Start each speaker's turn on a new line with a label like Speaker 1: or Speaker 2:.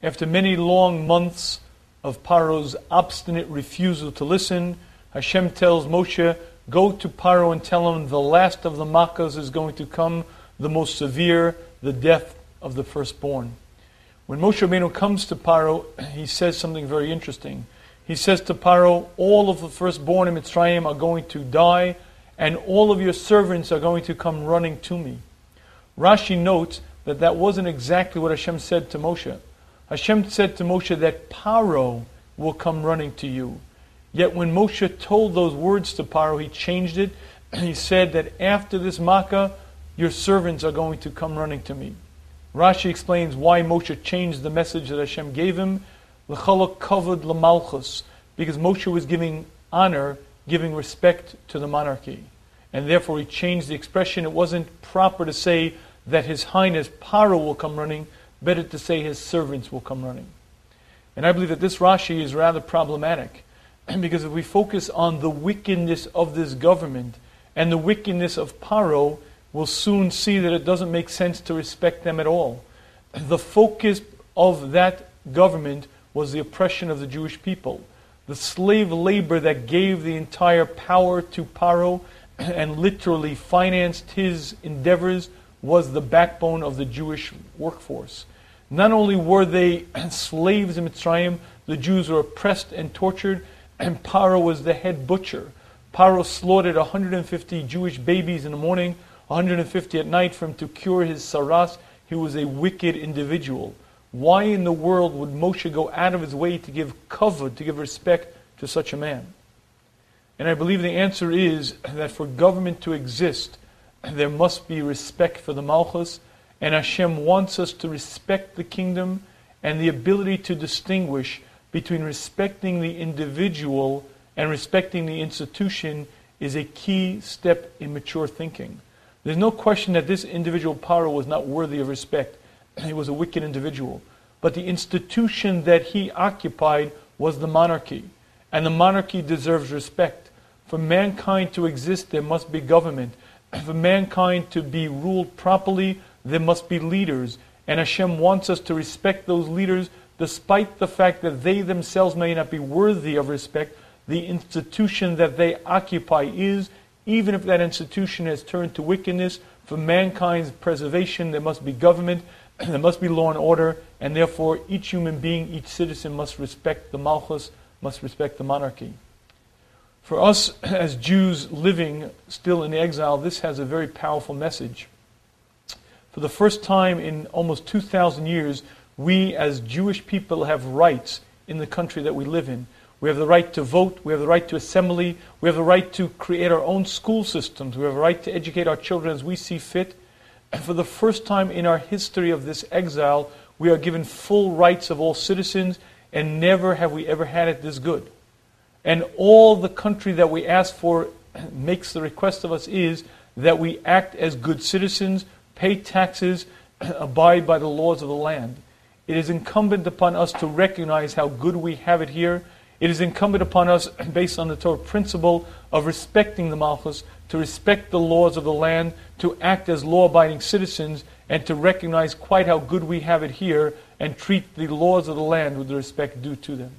Speaker 1: After many long months of Paro's obstinate refusal to listen, Hashem tells Moshe, go to Paro and tell him the last of the makkahs is going to come, the most severe, the death of the firstborn. When Moshe Rabbeinu comes to Paro, he says something very interesting. He says to Paro, all of the firstborn in Mitzrayim are going to die, and all of your servants are going to come running to me. Rashi notes that that wasn't exactly what Hashem said to Moshe. Hashem said to Moshe that Paro will come running to you. Yet when Moshe told those words to Paro, he changed it. He said that after this Makkah, your servants are going to come running to me. Rashi explains why Moshe changed the message that Hashem gave him. L'chalak kavod l'malchus, because Moshe was giving honor, giving respect to the monarchy. And therefore he changed the expression. It wasn't proper to say that His Highness Paro will come running, better to say his servants will come running. And I believe that this Rashi is rather problematic, because if we focus on the wickedness of this government and the wickedness of Paro, we'll soon see that it doesn't make sense to respect them at all. The focus of that government was the oppression of the Jewish people. The slave labor that gave the entire power to Paro and literally financed his endeavors was the backbone of the Jewish workforce. Not only were they slaves in Mitzrayim, the Jews were oppressed and tortured, and Paro was the head butcher. Paro slaughtered 150 Jewish babies in the morning, 150 at night for him to cure his saras. He was a wicked individual. Why in the world would Moshe go out of his way to give kavod, to give respect to such a man? And I believe the answer is that for government to exist, there must be respect for the Malchus, and Hashem wants us to respect the kingdom, and the ability to distinguish between respecting the individual and respecting the institution is a key step in mature thinking. There's no question that this individual Paro was not worthy of respect. He was a wicked individual. But the institution that he occupied was the monarchy, and the monarchy deserves respect. For mankind to exist, there must be government. For mankind to be ruled properly, there must be leaders. And Hashem wants us to respect those leaders despite the fact that they themselves may not be worthy of respect. The institution that they occupy is, even if that institution has turned to wickedness, for mankind's preservation there must be government, there must be law and order, and therefore each human being, each citizen must respect the Malchus, must respect the monarchy. For us as Jews living still in exile, this has a very powerful message. For the first time in almost 2,000 years, we as Jewish people have rights in the country that we live in. We have the right to vote, we have the right to assembly, we have the right to create our own school systems, we have the right to educate our children as we see fit. And for the first time in our history of this exile, we are given full rights of all citizens, and never have we ever had it this good. And all the country that we ask for makes the request of us is that we act as good citizens, pay taxes, abide by the laws of the land. It is incumbent upon us to recognize how good we have it here. It is incumbent upon us, based on the Torah principle of respecting the Malchus, to respect the laws of the land, to act as law-abiding citizens, and to recognize quite how good we have it here, and treat the laws of the land with the respect due to them.